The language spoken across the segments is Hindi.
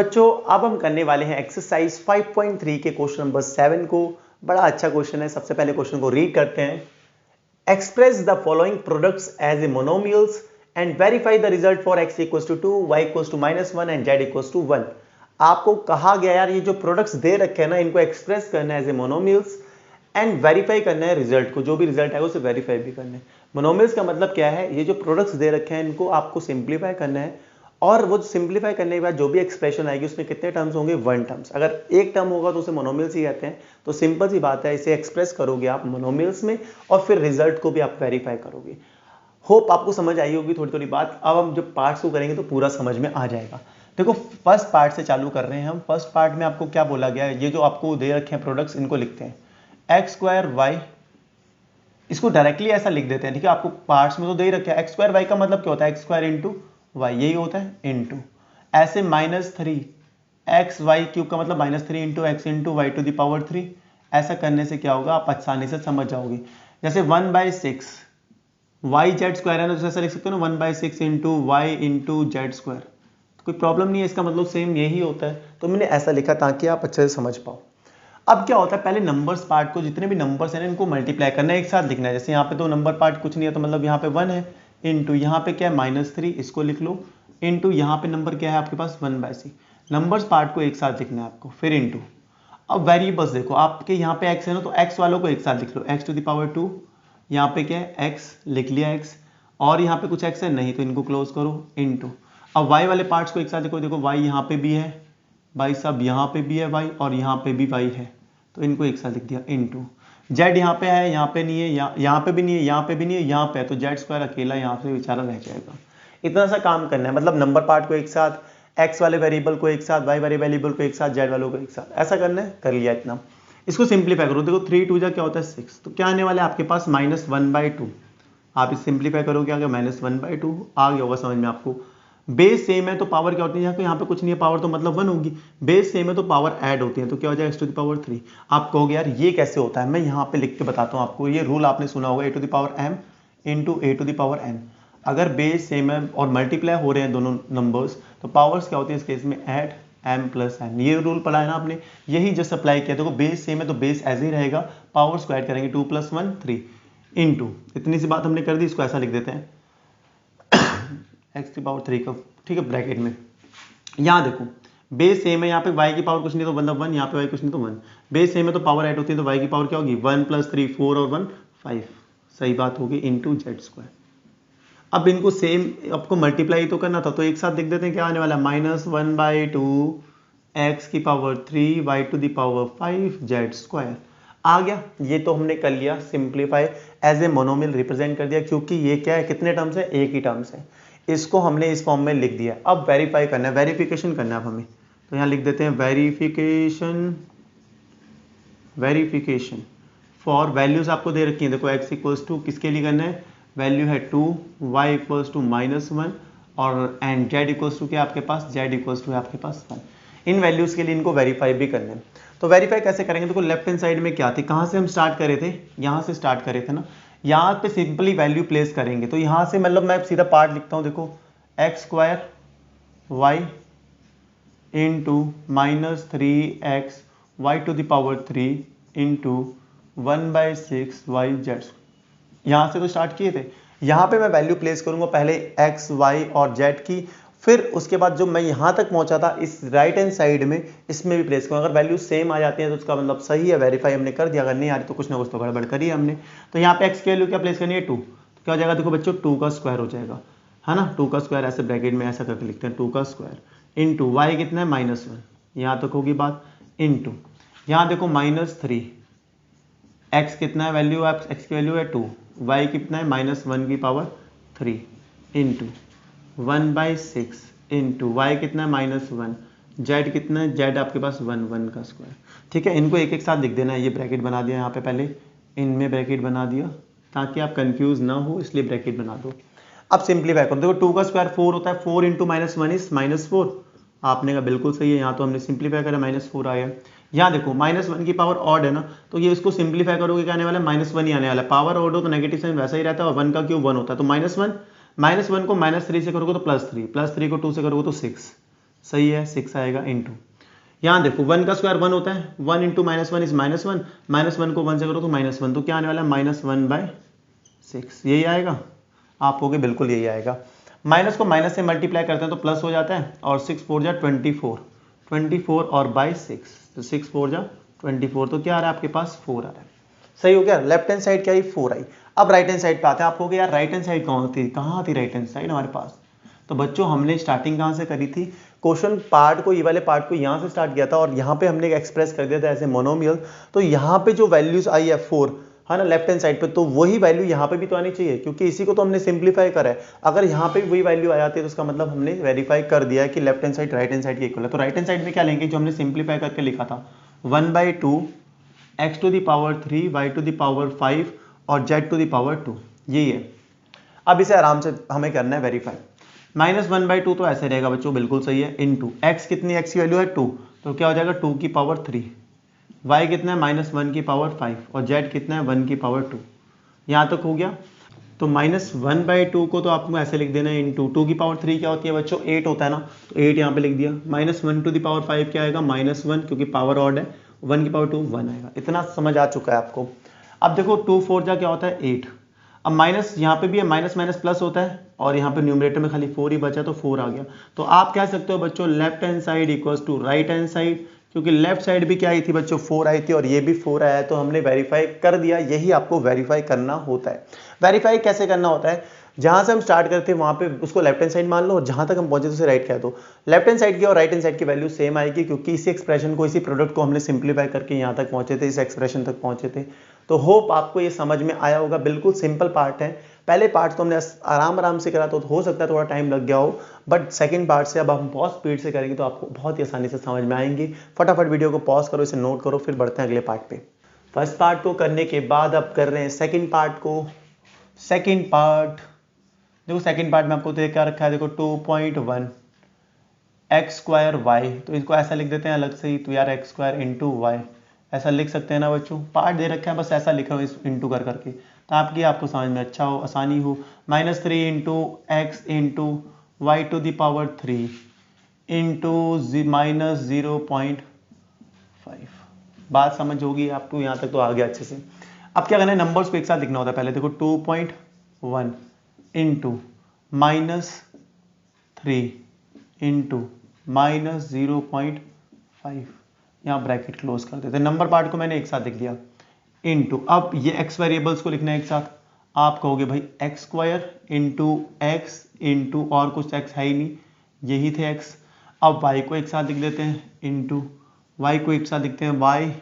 बच्चों अब हम करने वाले हैं एक्सरसाइज 5.3 के क्वेश्चन नंबर 7 को। बड़ा अच्छा क्वेश्चन है। सबसे पहले क्वेश्चन को रीड करते हैं। Express the following products as a monomials and verify the result for x equals to 2, y equals to -1 and z equals to 1। आपको कहा गया यार ये जो प्रोडक्ट्स दे रखे हैं ना इनको एक्सप्रेस करना है as a monomials and verify करना है रिजल्ट को, जो भी रिजल्ट है उसे वेरीफाई भी करना है। मोनोमियल्स का मतलब क्या है, ये जो प्रोडक्ट्स दे रखे हैं इनको आपको सिंप्लीफाई करना है और वो सिंप्लीफाई करने के बाद जो भी एक्सप्रेशन आएगी उसमें कितने टर्म्स होंगे, 1 टर्म्स। अगर एक टर्म होगा तो उसे मोनोमियल्स ही कहते हैं। तो सिंपल सी बात है, इसे एक्सप्रेस करोगे आप मोनोमियल्स में और फिर रिजल्ट को भी आप वेरीफाई करोगे। होप आपको समझ आई होगी थोड़ी थोड़ी बात। अब हम जब पार्ट्स को करेंगे तो पूरा समझ में आ जाएगा। देखो फर्स्ट पार्ट से चालू कर रहे हैं हम। फर्स्ट पार्ट में आपको क्या बोला गया है, ये जो आपको दे रखे हैं प्रोडक्ट्स इनको लिखते हैं एक्स स्क्वायर वाई। इसको डायरेक्टली ऐसा लिख देते हैं, ठीक है। आपको पार्ट्स में तो दे ही रखे हैं। एक्स स्क्वायर वाई का मतलब क्या होता है, एक्स स्क्वायर इंटू वाई, यही होता है इंटू। ऐसे -3 एक्स वाई क्यूब का मतलब -3 into X into Y to the power 3। ऐसा करने से क्या होगा आप आसानी से समझ जाओगे। जैसे 1/6 वाई जेड स्क्वायर है ना, तो ऐसा लिख सकते हो ना 1/6 into Y into Z square. कोई प्रॉब्लम नहीं है, इसका मतलब सेम यही होता है। तो मैंने ऐसा लिखा ताकि आप अच्छे से समझ पाओ। अब क्या होता है, पहले नंबर्स पार्ट को, जितने भी नंबर्स हैं इनको मल्टीप्लाई करना है, एक साथ लिखना है। जैसे यहाँ पे तो नंबर पार्ट कुछ नहीं है तो मतलब यहाँ पे 1 है, इंटू यहाँ पे क्या है -3, इसको लिख लो, इंटू यहाँ पे नंबर क्या है आपके पास 1/6। नंबर्स पार्ट को एक साथ लिखना है आपको, फिर इंटू। अब वेरिएबल्स देखो आपके यहाँ पे x है ना, तो x वालों को एक साथ लिख लो, x टू द पावर 2। यहाँ पे क्या है x, लिख लिया x, और यहाँ पे कुछ x है नहीं तो इनको क्लोज करो, इंटू। अब y वाले पार्ट्स को एक साथ लिखो, देखो y यहाँ पे भी है भाई साहब, यहाँ पे भी है y और यहाँ पे भी y है, तो इनको एक साथ लिख दिया, इंटू। z यहाँ पे है, यहाँ पे नहीं है, यहाँ पे भी नहीं है, यहाँ पे भी नहीं है, यहाँ पे है, तो z स्क्वायर अकेला यहाँ से बेचारा रह जाएगा। इतना सा काम करना है, मतलब नंबर पार्ट को एक साथ, x वाले वेरिएबल को एक साथ, y वाले वेरिएबल को एक साथ, z वालों को एक साथ, ऐसा करना है। कर लिया इतना। इसको सिंप्लीफाई करो, देखो 3 2 जा क्या होता है 6, तो क्या आने वाला है आपके पास -1/2। आप इस सिंप्लीफाई करोगे आगे -1/2 आ गया होगा समझ में आपको। बेस सेम है तो पावर क्या होती है, यहाँ पे कुछ नहीं है, पावर तो मतलब 1 होगी। बेस सेम है तो पावर ऐड होती है, तो क्या हो जाएगा x टू द पावर 3। आप कहोगे यार ये कैसे होता है, मैं यहाँ पे लिख के बताता हूँ आपको। ये रूल आपने सुना होगा, a to the power m into a to the power n। अगर बेस सेम है और मल्टीप्लाई हो रहे हैं दोनों नंबर्स, तो पावर्स क्या होती है इस केस में, ऐड m प्लस n। ये रूल पढ़ा है ना आपने, यही जस्ट अप्लाई किया। देखो बेस सेम है तो बेस ऐसे ही रहेगा, पावर्स को ऐड करेंगे, 2 + 1 3 इंटू। इतनी सी बात हमने कर दी, इसको ऐसा लिख देते हैं x की पावर 3 का, ठीक है, ब्रैकेट में। यहाँ देखो बेस सेम है, यहाँ पे y की पावर कुछ नहीं तो मतलब 1, यहाँ पे y कुछ नहीं तो 1। बेस सेम है तो पावर ऐड होती है, तो y की पावर क्या होगी 1 + 3 4 और 1 5, सही बात होगी, इंटू जेड स्क्वायर। अब इनको सेम आपको मल्टीप्लाई तो करना था, तो एक साथ लिख देते हैं। क्या आने वाला है -1/2 x की power 3 y to the power 5 z square आ गया। ये तो हमने कर लिया simplify, as a monomial represent कर दिया, क्योंकि ये क्या है, कितने टर्म्स है, एक ही टर्म्स है। इसको हमने इस फॉर्म में लिख दिया। अब वेरीफाई करना है, वेरिफिकेशन करना है अब हमें, तो यहाँ लिख देते हैं वेरिफिकेशन फॉर वैल्यूज आपको दे रखी है। देखो x इक्वल्स टू किसके लिए करना है, वैल्यू है 2, y इक्वल्स टू -1 और एंड z इक्वल्स टू क्या आपके पास, z इक्वल्स टू आपके पास 1। इन वैल्यूज के लिए इनको वेरीफाई भी करना है। तो वेरीफाई कैसे करेंगे, देखो लेफ्ट हैंड साइड में क्या थी, कहाँ से हम स्टार्ट करे थे, यहाँ से स्टार्ट करे थे ना। यहाँ पे सिंपली वैल्यू प्लेस करेंगे, तो यहाँ से मतलब मैं सीधा पार्ट लिखता हूँ। देखो X square Y into -3x Y to the power 3 into 1/6 Y Z. यहाँ से तो स्टार्ट किए थे। यहाँ पे मैं वैल्यू प्लेस करूंगा पहले x y और z की, फिर उसके बाद जो मैं यहाँ तक पहुँचा था इस राइट हैंड साइड में इसमें भी प्लेस करूँगा। अगर वैल्यू सेम आ जाती है तो उसका मतलब सही है, वेरीफाई हमने कर दिया। अगर नहीं आ रही तो कुछ ना कुछ तो गड़बड़ करी है हमने। तो यहाँ पे x की वैल्यू क्या प्लेस करनी है 2, तो क्या हो जाएगा, देखो बच्चों 2 का स्क्वायर हो जाएगा, है ना। 2 का स्क्वायर ऐसे ब्रैकेट में ऐसा करके लिखते हैं, 2 का स्क्वायर इंटू वाई कितना है -1, यहाँ तक होगी बात, इंटू यहाँ देखो -3 x कितना है वैल्यू, x की वैल्यू है 2, y कितना है -1 की पावर 3 इंटू 1/6 इंटू वाई कितना है -1, z कितना है, z आपके पास 1 का स्क्वायर। ठीक है, इनको एक एक साथ लिख देना है। ये ब्रैकेट बना दिया यहाँ पे, पहले इनमें ब्रैकेट बना दिया ताकि आप कंफ्यूज ना हो, इसलिए ब्रैकेट बना दो। अब सिंप्लीफाई करो, देखो 2 का स्क्वायर 4 होता है, 4 इंटू -1 इज -4। आपने कहा बिल्कुल सही है, यहाँ तो हमने सिंप्लीफाई करा -4 आया। यहाँ देखो -1 की पावर ऑड है ना, तो ये इसको सिंप्लीफाई करोगे क्या आने वाला है, -1 ही आने वाला है। पावर ऑड हो तो नेगेटिव साइन वैसा ही रहता है, और 1 का क्यूब 1 होता है, तो -1 को -3 से करोगे तो +3, +3 को 2 से करोगे तो 6, सही है, 6 आएगा इंटू, यहाँ देखो 1 का स्क्वायर 1 होता है, 1 इंटू -1 इज -1, -1 को 1 से करो तो -1, तो क्या आने वाला है -1/6, यही आएगा। आप होगे बिल्कुल यही आएगा। माइनस को माइनस से मल्टीप्लाई करते हैं तो प्लस हो जाता है, और 6 4 जा 24, 24 और बाई 6, तो 6 4 जा 24, तो क्या आ रहा है आपके पास 4 आ रहा है। सही हो गया, लेफ्ट हैंड साइड क्या है 4 आई। अब राइट हैंड साइड पे आते हैं। आपको यार राइट हैंड साइड कहाँ थी राइट हैंड साइड हमारे पास। तो बच्चों हमने स्टार्टिंग कहाँ से करी थी, क्वेश्चन पार्ट को, ये वाले पार्ट को यहाँ से स्टार्ट किया था और यहाँ पे हमने एक्सप्रेस कर दिया था एज ए मोनोमियल। तो यहाँ पे जो वैल्यूज आई है 4 है ना लेफ्ट हैंड साइड पे, तो वही वैल्यू यहाँ पे भी तो आनी चाहिए, क्योंकि इसी को तो हमने सिंप्लीफाई करा है। अगर यहाँ पे भी वही वैल्यू आ जाती है तो उसका मतलब हमने वेरीफाई कर दिया है कि left hand side right hand side के इक्वल है। तो राइट हैंड साइड में क्या लेंगे, जो हमने सिंप्लीफाई करके लिखा था 1/2 x to the power 3 y to the power 5 और z टू द पावर 2, यही है। अब इसे आराम से हमें करना है वेरीफाई। -1/2 तो ऐसे रहेगा बच्चों, बिल्कुल सही है, इनटू x कितनी, x की वैल्यू है 2, तो क्या हो जाएगा 2 की पावर 3, y कितना है -1 की पावर 5 और z कितना है 1 की पावर 2। यहाँ तक हो गया। तो -1/2 को तो आपको ऐसे लिख देना है इंटू 2 की पावर 3 क्या होती है बच्चों 8 होता है ना, तो 8 यहाँ पे लिख दिया। -1 टू द पावर 5 क्या आएगा -1, क्योंकि पावर ऑड है, 1 की पावर 2 1 आएगा। इतना समझ आ चुका है आपको। अब देखो 2 4 जा क्या होता है 8। अब माइनस यहाँ पे भी है, माइनस माइनस प्लस होता है, और यहाँ पे न्यूमरेटर में खाली 4 ही बचा तो 4 आ गया। तो आप कह सकते हो बच्चों left hand side equals to right hand side, क्योंकि लेफ्ट साइड भी क्या आई थी बच्चों 4 आई थी और ये भी 4 आया है, तो हमने वेरीफाई कर दिया। यही आपको वेरीफाई करना होता है। वेरीफाई कैसे करना होता है, जहां से हम स्टार्ट करते हैं वहां पे उसको लेफ्ट हैंड साइड मान लो, और जहां तक हम पहुंचे तो उसे राइट कह दो। लेफ्ट हैंड साइड की और राइट हैंड साइड की वैल्यू सेम आएगी, क्योंकि इसी एक्सप्रेशन को, इसी प्रोडक्ट को हमने सिंप्लीफाई करके यहाँ तक पहुंचे थे, इस एक्सप्रेशन तक पहुंचे थे। तो होप आपको ये समझ में आया होगा। बिल्कुल सिंपल पार्ट है। पहले पार्ट तो हमने आराम आराम से करा, तो हो सकता है थोड़ा टाइम लग गया हो, बट सेकंड पार्ट से अब हम बहुत स्पीड से करेंगे तो आपको बहुत ही आसानी से समझ में आएंगी। फटाफट वीडियो को पॉज करो, इसे नोट करो, फिर बढ़ते हैं अगले पार्ट पे। फर्स्ट पार्ट को करने के बाद अब कर रहे हैं सेकंड पार्ट को। सेकंड पार्ट देखो, सेकंड पार्ट में आपको तो क्या रखा है, देखो 2.1 एक्स स्क्वायर वाई, तो इसको ऐसा लिख देते हैं अलग से ही, तो यार एक्स स्क्वायर इंटू वाई ऐसा लिख सकते हैं ना बच्चों। पार्ट दे रखा है, बस ऐसा लिखा हो इस इंटू कर करके, ताकि आपको समझ में अच्छा हो, आसानी हो। -3 into X into Y to the power 3 into -0.5। बात समझ होगी आपको, यहाँ तक तो आ गया अच्छे से। अब क्या करना है, नंबर्स को एक साथ लिखना होता है। पहले देखो 2.1 इंटू -3 इंटू -0.5, यहाँ ब्रैकेट क्लोज कर देते हैं। नंबर पार्ट को मैंने एक साथ लिख दिया इंटू, अब ये एक्स वेरिएबल्स को लिखना है एक साथ। आप कहोगे भाई x square into X into और कुछ एक्स है ही नहीं, यही थे एक्स। अब वाई को एक साथ लिख देते हैं इंटू, वाई को एक साथ लिखते हैं Y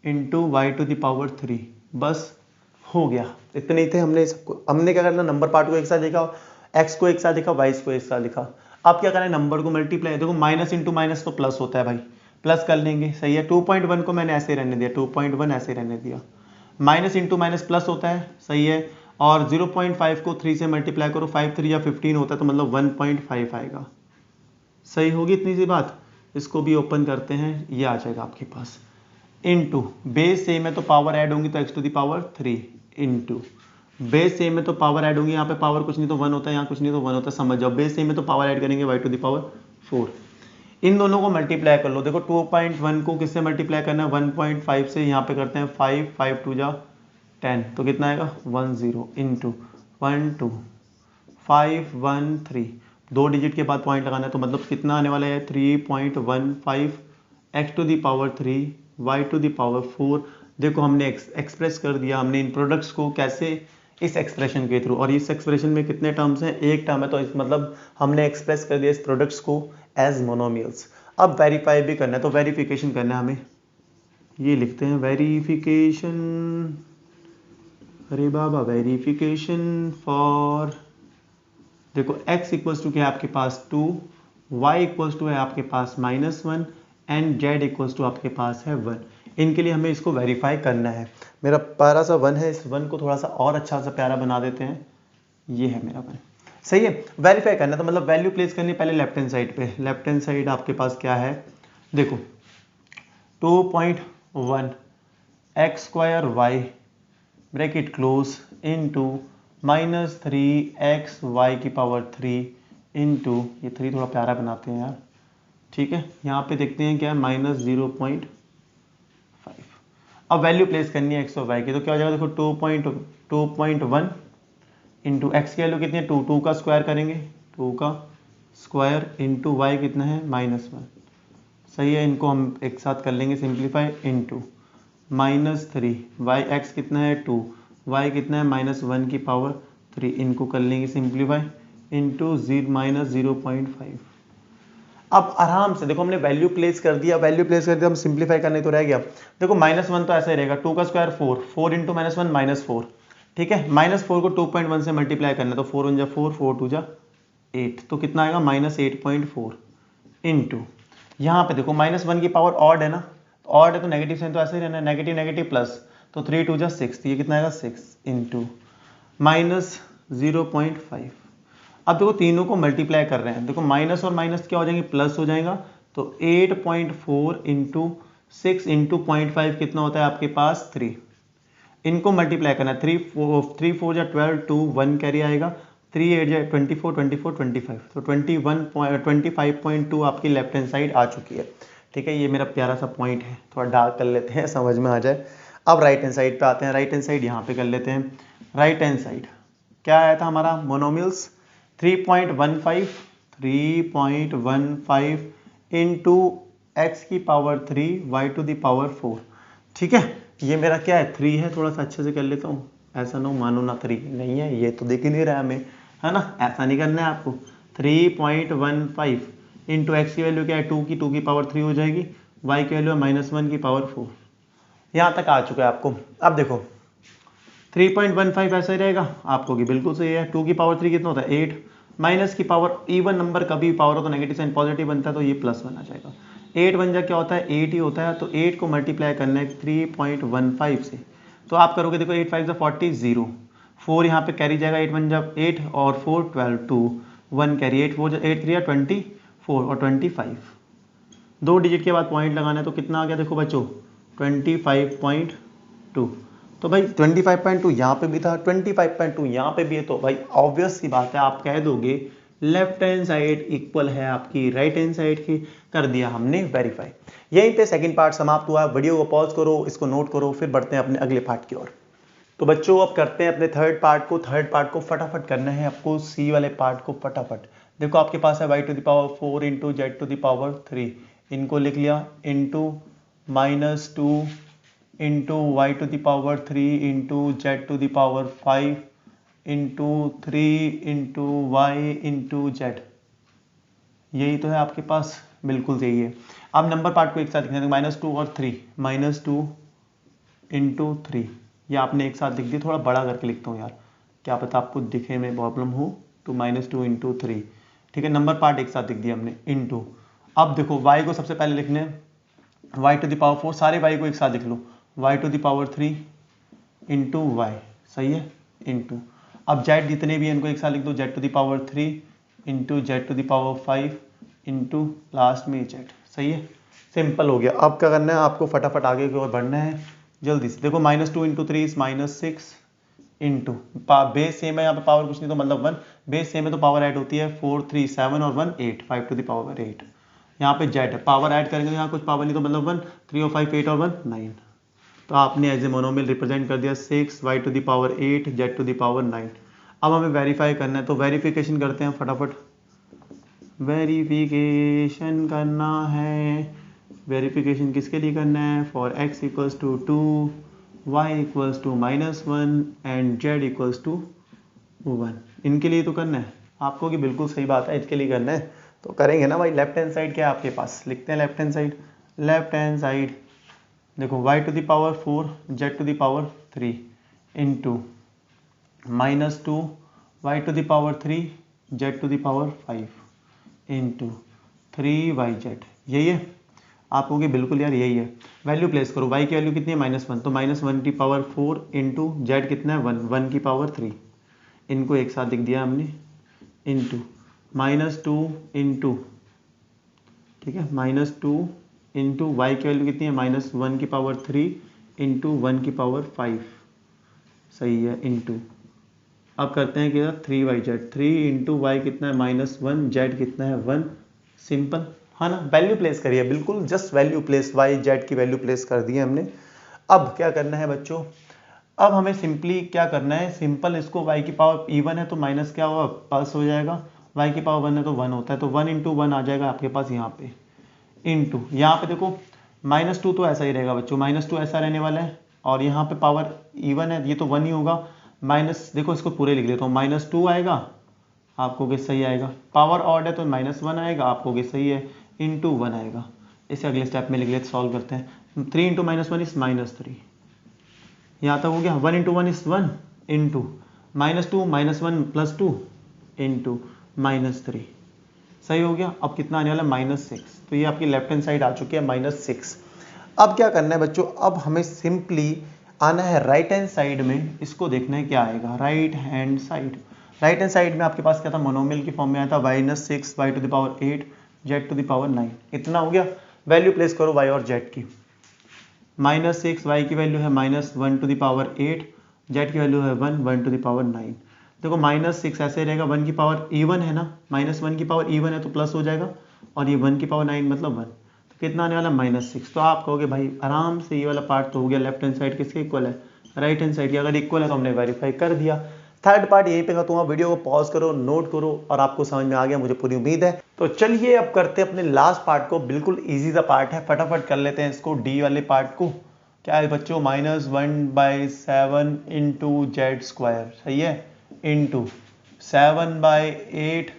into Y to the power 3, बस हो गया। इतने ही थे। हमने क्या करना, नंबर पार्ट को एक साथ लिखा, एक्स को एक साथ लिखा, वाई को एक साथ लिखा। अब क्या करें, नंबर को मल्टीप्लाई, देखो माइनस इंटू माइनस तो प्लस होता है भाई, प्लस कर लेंगे, सही है। 2.1 को मैंने ऐसे रहने दिया, 2.1 ऐसे रहने दिया। माइनस इंटू माइनस प्लस होता है, सही है। और 0.5 को 3 से मल्टीप्लाई करो, 5 3 या 15 होता है, तो मतलब 1.5 आएगा। सही होगी इतनी सी बात। इसको भी ओपन करते हैं, ये आ जाएगा आपके पास। इंटू बेस सेम है तो पावर ऐड होंगी, तो X to the power 3 into base same है तो पावर ऐड होंगी, यहाँ पे पावर कुछ नहीं तो 1 होता है, यहाँ कुछ नहीं तो 1 होता है, समझ जाओ। बेस सेम है तो पावर ऐड करेंगे, वाई टू द पावर 4। इन दोनों को मल्टीप्लाई कर लो। देखो 2.1 को किससे मल्टीप्लाई करना है, 1.5 से। यहाँ पे करते हैं 5 5 2 जा 10, तो कितना आएगा 10 इंटू 1 2 5 1 3, 2 डिजिट के बाद पॉइंट लगाना है, तो मतलब कितना आने वाला है 3.15 X to the power 3 Y to the power 4। देखो हमने एक्सप्रेस कर दिया हमने इन प्रोडक्ट्स को कैसे, इस एक्सप्रेशन के थ्रू। और इस एक्सप्रेशन में कितने टर्म्स हैं, एक टर्म है, तो इस मतलब हमने एक्सप्रेस कर दिया इस प्रोडक्ट्स को एज मोनोमियल्स। अब वेरीफाई भी करना है, तो वेरिफिकेशन करना है हमें, ये लिखते हैं वेरिफिकेशन। अरे बाबा, वेरिफिकेशन फॉर, देखो x इक्वल्स टू क्या है आपके पास 2, y इक्वल्स टू है आपके पास -1 एंड z इक्वल्स टू आपके पास है 1। इनके लिए हमें इसको वेरीफाई करना है। मेरा प्यारा सा 1 है, इस 1 को थोड़ा सा और अच्छा सा प्यारा बना देते हैं, ये है मेरा 1, सही है। वेरीफाई करना है तो मतलब वैल्यू प्लेस करनी है पहले लेफ्ट हैंड साइड पे। लेफ्ट हैंड साइड आपके पास क्या है, देखो 2.1 X square Y bracket close into -3 X Y की पावर 3 इंटू, ये 3 थोड़ा प्यारा बनाते हैं यार, ठीक है, यहाँ पे देखते हैं क्या है -0.5। अब वैल्यू प्लेस करनी है एक्स और वाई की, तो क्या हो जाएगा, देखो 2.1 इंटू एक्स की वैल्यू कितनी है 2, 2 का स्क्वायर करेंगे, 2 का स्क्वायर इंटू वाई कितना है -1। सही है, इनको हम एक साथ कर लेंगे सिंप्लीफाई, इंटू -3 वाई एक्स कितना है 2, वाई कितना है -1 की पावर 3, इनको कर लेंगे सिंप्लीफाई इंटू -0.5। अब आराम से देखो हमने वैल्यू प्लेस कर दिया, हम सिंप्लीफाई करने तो रह गया। देखो -1 तो ऐसा ही रहेगा, 2 का स्क्वायर 4, 4 इंटू -1 -4, ठीक है। -4 को 2.1 से मल्टीप्लाई करना, तो 4 1 जा 4, 4 2 जा 8, तो कितना आएगा -8.4 इंटू, यहाँ पे देखो -1 की पावर ऑड है ना, ऑड है तो नेगेटिव साइन तो ऐसे ही रहना है, नेगेटिव नेगेटिव प्लस, तो 3 2 जा 6, ये कितना आएगा 6 इंटू -0.5। अब देखो तीनों को मल्टीप्लाई कर रहे हैं, देखो माइनस और माइनस क्या हो जाएंगे, प्लस हो जाएगा, तो 8.4 इंटू 6 इंटू 0.5 कितना होता है आपके पास 3, इनको मल्टीप्लाई करना है, 3 4 जा 12, 2 1 कैरी आएगा, 3 8 जा 24 24 25, तो 25.2 आपकी लेफ्ट हैंड साइड आ चुकी है। ठीक है, ये मेरा प्यारा सा पॉइंट है, थोड़ा डार्क कर लेते हैं समझ में आ जाए। अब राइट हैंड साइड पे आते हैं, राइट हैंड साइड यहाँ पे कर लेते हैं। राइट हैंड साइड क्या आया था हमारा, मोनोमियल्स 3.15 इंटू एक्स की power 3 Y to the power 4। ठीक है, ये मेरा क्या है 3 है, थोड़ा सा अच्छे से कर लेता हूँ, ऐसा ना हो मानो ना 3 नहीं है, ये तो दिख ही नहीं रहा हमें, है ना, ऐसा नहीं करना है आपको। 3.15 इंटू एक्स की वैल्यू क्या है 2 की पावर 3 हो जाएगी, वाई की वैल्यू है -1 की पावर 4। यहाँ तक आ चुका है आपको। अब देखो 3.15 ऐसा ही रहेगा आपको कि बिल्कुल सही है, 2 की पावर 3 कितना होता है 8, माइनस की पावर इवन नंबर कभी पावर हो तो नेगेटिव साइन पॉजिटिव बनता है, तो ये प्लस बन जाएगा। 8 बन जा क्या होता है 8 ही होता है, तो 8 को मल्टीप्लाई करना है 3.15 से, तो आप करोगे देखो 8 5 जा 40 0, 4 यहाँ पे कैरी जाएगा, 8 1 जा 8 और 4 12 2 1 कैरी, 8 4 8 3 24 और 25, दो डिजिट के बाद पॉइंट लगाना है, तो कितना आ गया देखो बच्चों 25.2। तो भाई 25.2 यहाँ पे भी था, 25.2 यहाँ पे भी है, तो भाई ऑब्वियस सी बात है आप कह दोगे लेफ्ट हैंड साइड इक्वल है आपकी राइट हैंड साइड की, कर दिया हमने वेरीफाई। यहीं पे सेकंड पार्ट समाप्त हुआ। वीडियो को पॉज करो, इसको नोट करो, फिर बढ़ते हैं अपने अगले पार्ट की ओर। तो बच्चों अब करते हैं अपने थर्ड पार्ट को। थर्ड पार्ट को फटाफट करना है आपको, सी वाले पार्ट को फटाफट। देखो आपके पास है y to the power 4 into Z to the power 3, इनको लिख लिया, into -2 into Y to the power 3 into Z to the power 5 into 3 into Y into Z. यही तो है आपके पास, बिल्कुल यही है। अब नंबर पार्ट को एक साथ लिखना है, -2 और 3, -2 इंटू 3, ये आपने एक साथ लिख दिया। थोड़ा बड़ा करके लिखता हूँ यार, क्या पता आपको दिखे में प्रॉब्लम हो, तो -2 इंटू 3, ठीक है। नंबर पार्ट एक साथ लिख दिया हमने, इंटू। अब देखो y को सबसे पहले लिखने हैं y टू द पावर 4, सारे y को एक साथ लिख लो, y to the power 3 into Y, सही है, इंटू। अब z जितने भी हैं इनको एक साथ लिख दो, z to the power 3 into Z to the power 5 into last में z, सही है, सिंपल हो गया। अब क्या करना है आपको, फटाफट आगे की ओर बढ़ना है जल्दी से। देखो -2 into 3 is -6 into, base same है यहाँ पे, पावर कुछ नहीं तो मतलब 1, बेस सेम है तो पावर ऐड होती है, 4 3 7 और 1 8, 5 टू द पावर 8। यहाँ पे जेड है, पावर ऐड करेंगे तो यहाँ कुछ पावर नहीं तो मतलब 1, 3 और 5 8 और 1 9, तो आपने एज ए मोनोमियल रिप्रेजेंट कर दिया 6 y to the power 8 z to the power 9। अब हमें वेरीफाई करना है, तो वेरिफिकेशन करते हैं फटाफट। वेरिफिकेशन करना है, वेरिफिकेशन किसके लिए करना है, for x equals to 2, y equals to -1 and z equals to 1, इनके लिए तो करना है आपको, कि बिल्कुल सही बात है, इसके लिए करना है तो करेंगे ना भाई। लेफ्ट हैंड साइड क्या है आपके पास, लिखते हैं left hand side. Left hand side देखो y to the power 4 z to the power 3 into -2 y to the power 3 z to the power 5 into 3yz, यही है आपको, कि बिल्कुल यार यही है। वैल्यू प्लेस करो, y की वैल्यू कितनी है -1, तो -1 की पावर 4 इंटू जेड कितना है 1, 1 की पावर 3, इनको एक साथ लिख दिया हमने, इंटू -2 इंटू, ठीक है, -2 इंटू वाई की वैल्यू कितनी है -1 की पावर 3 इंटू 1 की पावर 5, सही है, इंटू। अब करते हैं कि 3yz, 3 इंटू वाई कितना है -1, जेड कितना है 1, सिंपल है ना, वैल्यू प्लेस करिए, बिल्कुल just value place, y z की वैल्यू प्लेस कर दी है हमने। अब क्या करना है बच्चों, अब हमें सिंपली क्या करना है, सिंपल इसको y की पावर इवन है तो माइनस क्या होगा, प्लस हो जाएगा, y की पावर 1 है तो 1 होता है, तो 1 इंटू 1 आ जाएगा आपके पास यहाँ पे, इंटू यहाँ पे देखो -2 तो ऐसा ही रहेगा बच्चों, -2 ऐसा रहने वाला है, और यहाँ पे पावर इवन है ये तो 1 ही होगा, माइनस देखो इसको पूरे लिख देता हूँ, -2 आएगा आपको कि सही आएगा, पावर ऑड है तो -1 आएगा आपको कि सही है, इंटू 1 आएगा। इसे अगले स्टेप में लिख लेते, सॉल्व करते हैं। 3 इंटू -1 इज -3, यहाँ तक हो गया। 1 इंटू 1 इज 1 इंटू -2 -1 + 2 इंटू -3, सही हो गया। अब कितना आने वाला है, -6, तो ये आपकी लेफ्ट हैंड साइड आ चुकी है -6। अब क्या करना है बच्चों, अब हमें सिंपली आना है राइट हैंड साइड में, इसको देखना है क्या आएगा, right hand side. Right hand side में आपके पास क्या था, मोनोमियल की फॉर्म में आया था, -6 y⁴ z⁴ 9, इतना हो गया। वैल्यू प्लेस करो y और z की, -6 y की वैल्यू है -1⁸ z की वैल्यू है 1 देखो -6 ऐसे रहेगा, 1 की पावर इवन है ना, -1 की पावर इवन है तो प्लस हो जाएगा, और ये 1 की पावर 9 मतलब 1, तो कितना आने वाला, -6। तो आप कहोगे भाई आराम से ये वाला पार्ट तो हो गया, लेफ्ट हैंड साइड किसके इक्वल है, राइट हैंड साइड की। अगर इक्वल है तो हमने वेरीफाई कर दिया। थर्ड पार्ट यहीं पे खत्म हुआ, वीडियो को पॉज करो, नोट करो, और आपको समझ में आ गया मुझे पूरी उम्मीद है। तो चलिए अब करते हैं अपने लास्ट पार्ट को, बिल्कुल ईजी सा पार्ट है, फटाफट कर लेते हैं इसको, डी वाले पार्ट को। क्या है बच्चों, -1/7 इंटू z², सही है, इंटू 7/8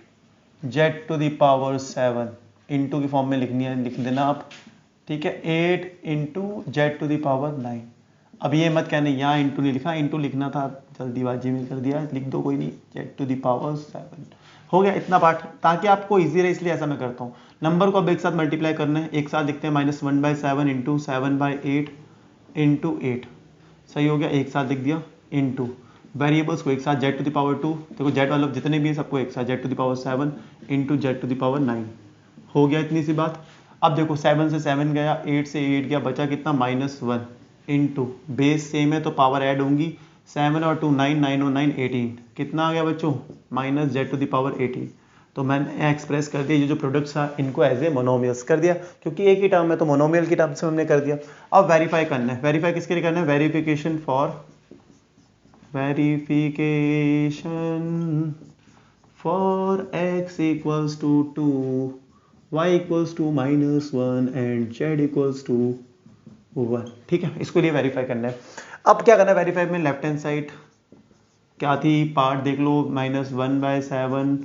z⁴ इंटू की फॉर्म में लिखनी है, लिख देना आप, ठीक है, 8 इंटू z⁴ 9। अब ये मत कहने यहाँ इंटू नहीं लिखा, इंटू लिखना था, जल्दीबाजी में कर दिया, लिख दो कोई नहीं, z⁴ हो गया इतना पार्ट, ताकि आपको इजी रहे इसलिए ऐसा मैं करता हूँ। नंबर को अब एक साथ मल्टीप्लाई करना है, एक साथ लिखते हैं, -1/7 इंटू 7/8 इंटू 8, सही हो गया, एक साथ लिख दिया, इंटू वेरिएबल्स को एक साथ z⁴ 2, देखो z वाले जितने भी है सबको एक साथ z⁴ इंटू z⁴ 9, हो गया इतनी सी बात। अब देखो 7 से 7 गया, 8 से 8 गया, बचा कितना, -1 इंटू बेस सेम है तो पावर ऐड होंगी, 7 और 2 9, 9 और 9 18, कितना आ गया बच्चों, -z⁴ 18। तो मैंने एक्सप्रेस कर दिया ये जो प्रोडक्ट्स था इनको एज ए मोनोमियल्स कर दिया, क्योंकि एक ही टर्म है तो मोनोमियल की टर्म से हमने कर दिया। अब वेरीफाई करना है, वेरीफाई किसके लिए करना है, verification for x = 2, y = -1 and z = 1, ठीक है, इसको लिए वेरीफाई करना है। अब क्या करना है, वेरीफाई में लेफ्ट हैंड साइड क्या थी, पार्ट देख लो, -1/7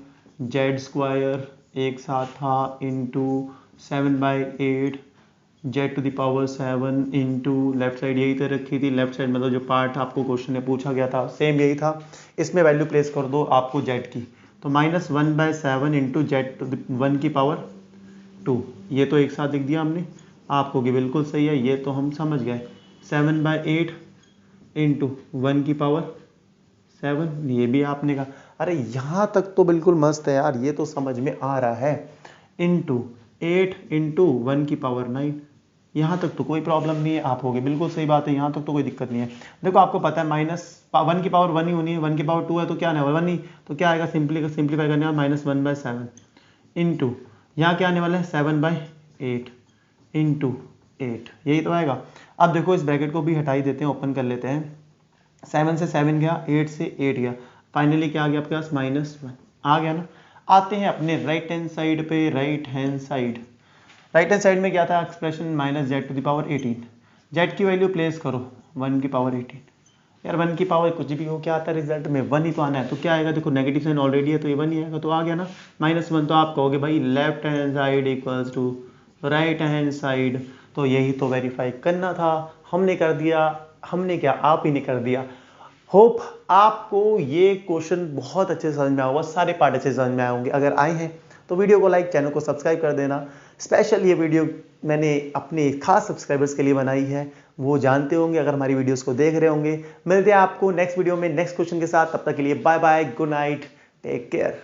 z² एक साथ था, into 7/8 z⁴ into left side यही तो रखी थी, लेफ्ट साइड मतलब जो पार्ट आपको क्वेश्चन में पूछा गया था सेम यही था, इसमें वैल्यू प्लेस कर दो आपको z की, तो -1/7 इंटू z⁴ 2, ये तो एक साथ लिख दिया हमने, आपको कि बिल्कुल सही है, ये तो हम समझ गए, 7/8 इंटू 1⁴7, ये भी आपने कहा, अरे यहाँ तक तो बिल्कुल मस्त है यार, ये तो समझ में आ रहा है, इंटू 8 इंटू 1⁴9, यहाँ तक तो कोई प्रॉब्लम नहीं है, आप होगे बिल्कुल सही बात है, यहाँ तक तो कोई दिक्कत नहीं है। देखो आपको पता है -1⁴1 ही होनी है, 1⁴2 है तो क्या आने वाला 1 ही, तो क्या आएगा, सिंप्लीफाई करने वाला -1/7 इंटू यहाँ क्या आने वाला है 7/8 इंटू 8, यही तो आएगा। अब देखो इस ब्रैकेट को भी हटा ही देते हैं, ओपन कर लेते हैं, 7 से 7 गया, 8 से 8 गया, फाइनली क्या आ गया आपके पास, -1 आ गया ना। आते हैं अपने राइट हैंड साइड पे, राइट हैंड साइड में क्या था एक्सप्रेशन, -z⁴18, z की वैल्यू प्लेस करो 1⁴18, यार 1 की पावर कुछ भी हो, क्या आता है रिजल्ट में 1 ही तो आना है, तो क्या आएगा, देखो नेगेटिव साइन ऑलरेडी है तो ये 1 ही आएगा, तो आ गया ना -1। तो आप कहोगे भाई left hand side equals to right hand side, तो यही तो वेरीफाई करना था, हमने कर दिया, हमने क्या, आप ही ने कर दिया। होप आपको ये क्वेश्चन बहुत अच्छे से समझ में आया होगा, सारे पार्ट अच्छे से समझ में आए होंगे। अगर आए हैं तो वीडियो को लाइक, चैनल को सब्सक्राइब कर देना। स्पेशल ये वीडियो मैंने अपने खास सब्सक्राइबर्स के लिए बनाई है, वो जानते होंगे अगर हमारी वीडियोस को देख रहे होंगे। मिलते हैं आपको नेक्स्ट वीडियो में नेक्स्ट क्वेश्चन के साथ, तब तक के लिए bye bye, good night, take care.